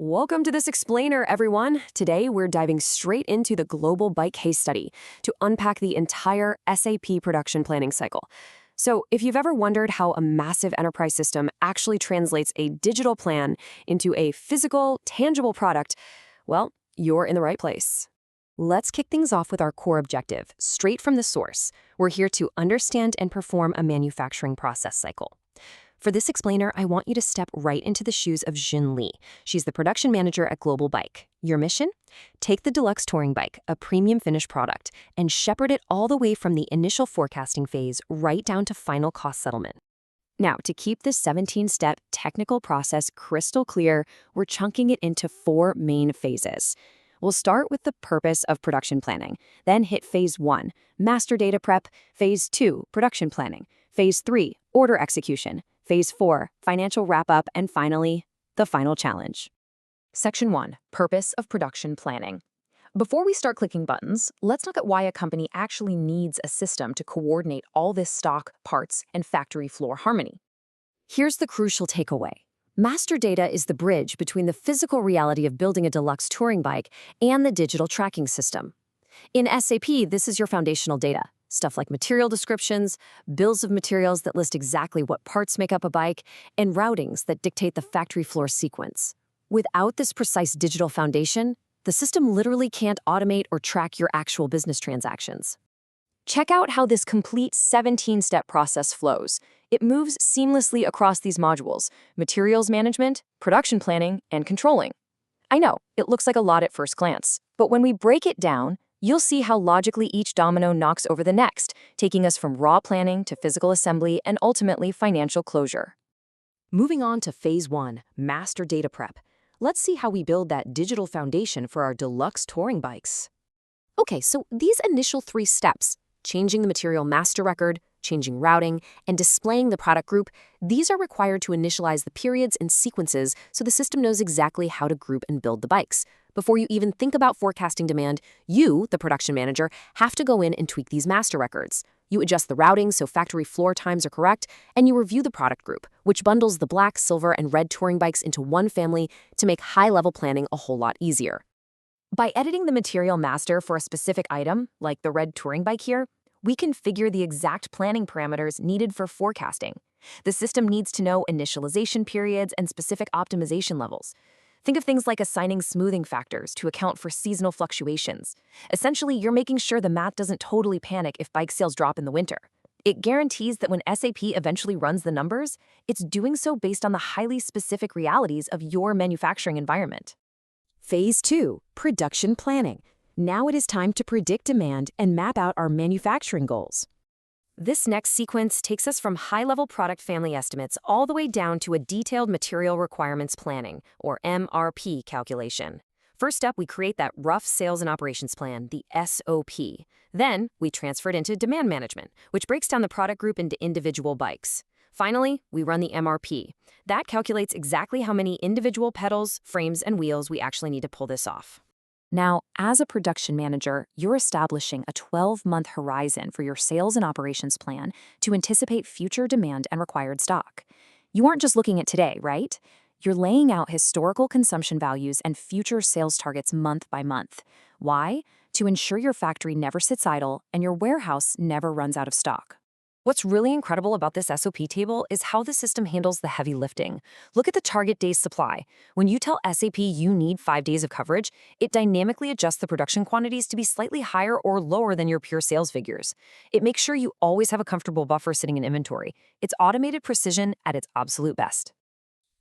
Welcome to this explainer, everyone. Today, we're diving straight into the global bike case study to unpack the entire SAP production planning cycle. So, if you've ever wondered how a massive enterprise system actually translates a digital plan into a physical, tangible product, well, you're in the right place. Let's kick things off with our core objective, straight from the source. We're here to understand and perform a manufacturing process cycle. For this explainer, I want you to step right into the shoes of Jin Lee. She's the production manager at Global Bike. Your mission? Take the Deluxe Touring Bike, a premium finished product, and shepherd it all the way from the initial forecasting phase right down to final cost settlement. Now, to keep this 17-step technical process crystal clear, we're chunking it into 4 main phases. We'll start with the purpose of production planning, then hit phase 1, master data prep, phase 2, production planning, phase 3, order execution, phase 4, financial wrap-up, and finally, the final challenge. Section 1, purpose of production planning. Before we start clicking buttons, let's look at why a company actually needs a system to coordinate all this stock, parts, and factory floor harmony. Here's the crucial takeaway. Master data is the bridge between the physical reality of building a deluxe touring bike and the digital tracking system. In SAP, this is your foundational data. Stuff like material descriptions, bills of materials that list exactly what parts make up a bike, and routings that dictate the factory floor sequence. Without this precise digital foundation, the system literally can't automate or track your actual business transactions. Check out how this complete 17-step process flows. It moves seamlessly across these modules: materials management, production planning, and controlling. I know, it looks like a lot at first glance, but when we break it down, you'll see how logically each domino knocks over the next, taking us from raw planning to physical assembly and ultimately financial closure. Moving on to phase 1, master data prep. Let's see how we build that digital foundation for our deluxe touring bikes. Okay, so these initial 3 steps, changing the material master record, changing routing, and displaying the product group, these are required to initialize the periods and sequences so the system knows exactly how to group and build the bikes. Before you even think about forecasting demand, you, the production manager, have to go in and tweak these master records. You adjust the routing so factory floor times are correct, and you review the product group, which bundles the black, silver, and red touring bikes into one family to make high-level planning a whole lot easier. By editing the material master for a specific item, like the red touring bike here, we configure the exact planning parameters needed for forecasting. The system needs to know initialization periods and specific optimization levels. Think of things like assigning smoothing factors to account for seasonal fluctuations. Essentially, you're making sure the math doesn't totally panic if bike sales drop in the winter. It guarantees that when SAP eventually runs the numbers, it's doing so based on the highly specific realities of your manufacturing environment. Phase 2, production planning. Now it is time to predict demand and map out our manufacturing goals. This next sequence takes us from high-level product family estimates all the way down to a detailed material requirements planning, or MRP calculation. First up, we create that rough sales and operations plan, the SOP. Then, we transfer it into demand management, which breaks down the product group into individual bikes. Finally, we run the MRP. That calculates exactly how many individual pedals, frames, and wheels we actually need to pull this off. Now, as a production manager, you're establishing a 12-month horizon for your sales and operations plan to anticipate future demand and required stock. You aren't just looking at today, right? You're laying out historical consumption values and future sales targets month by month. Why? To ensure your factory never sits idle and your warehouse never runs out of stock. What's really incredible about this SOP table is how the system handles the heavy lifting. Look at the target days supply. When you tell SAP you need 5 days of coverage, it dynamically adjusts the production quantities to be slightly higher or lower than your pure sales figures. It makes sure you always have a comfortable buffer sitting in inventory. It's automated precision at its absolute best.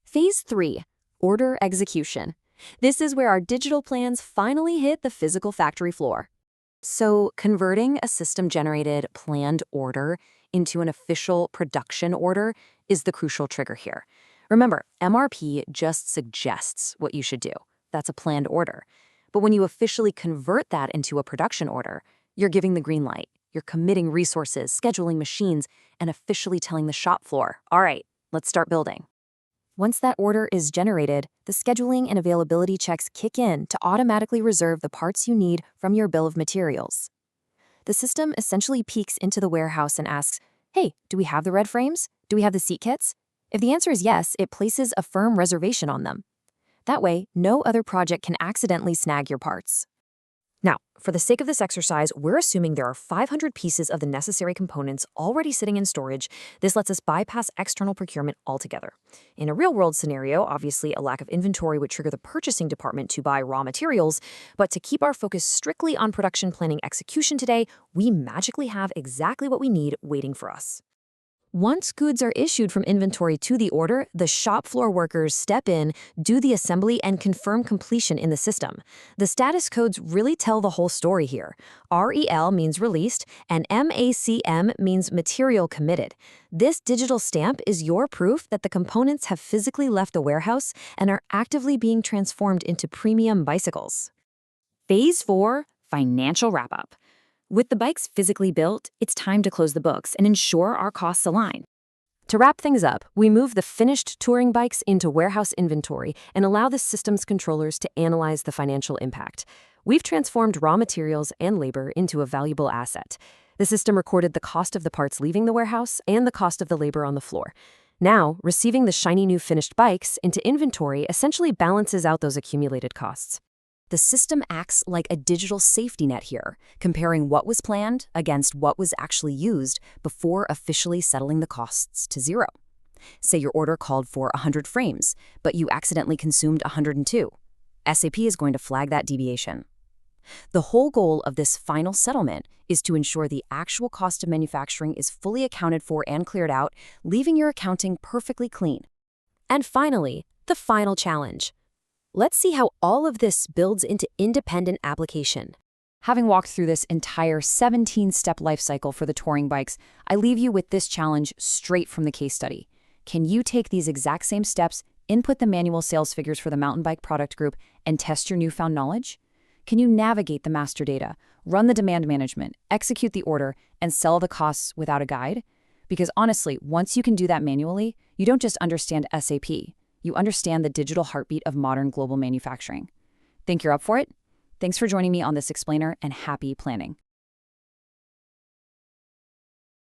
Phase 3, order execution. This is where our digital plans finally hit the physical factory floor. So, converting a system-generated planned order into an official production order is the crucial trigger here. Remember, MRP just suggests what you should do. That's a planned order. But when you officially convert that into a production order, you're giving the green light. You're committing resources, scheduling machines, and officially telling the shop floor, all right, let's start building. Once that order is generated, the scheduling and availability checks kick in to automatically reserve the parts you need from your bill of materials. The system essentially peeks into the warehouse and asks, hey, do we have the red frames? Do we have the seat kits? If the answer is yes, it places a firm reservation on them. That way, no other project can accidentally snag your parts. Now, for the sake of this exercise, we're assuming there are 500 pieces of the necessary components already sitting in storage. This lets us bypass external procurement altogether. In a real-world scenario, obviously, a lack of inventory would trigger the purchasing department to buy raw materials, but to keep our focus strictly on production planning execution today, we magically have exactly what we need waiting for us. Once goods are issued from inventory to the order, the shop floor workers step in, do the assembly, and confirm completion in the system. The status codes really tell the whole story here. REL means released, and MACM means material committed. This digital stamp is your proof that the components have physically left the warehouse and are actively being transformed into premium bicycles. Phase 4, financial wrap-up. With the bikes physically built, it's time to close the books and ensure our costs align. To wrap things up, we move the finished touring bikes into warehouse inventory and allow the system's controllers to analyze the financial impact. We've transformed raw materials and labor into a valuable asset. The system recorded the cost of the parts leaving the warehouse and the cost of the labor on the floor. Now, receiving the shiny new finished bikes into inventory essentially balances out those accumulated costs. The system acts like a digital safety net here, comparing what was planned against what was actually used before officially settling the costs to zero. Say your order called for 100 frames, but you accidentally consumed 102. SAP is going to flag that deviation. The whole goal of this final settlement is to ensure the actual cost of manufacturing is fully accounted for and cleared out, leaving your accounting perfectly clean. And finally, the final challenge. Let's see how all of this builds into independent application. Having walked through this entire 17-step life cycle for the touring bikes, I leave you with this challenge straight from the case study. Can you take these exact same steps, input the manual sales figures for the mountain bike product group, and test your newfound knowledge? Can you navigate the master data, run the demand management, execute the order, and sell the costs without a guide? Because honestly, once you can do that manually, you don't just understand SAP. You understand the digital heartbeat of modern global manufacturing. Think you're up for it? Thanks for joining me on this explainer, and happy planning.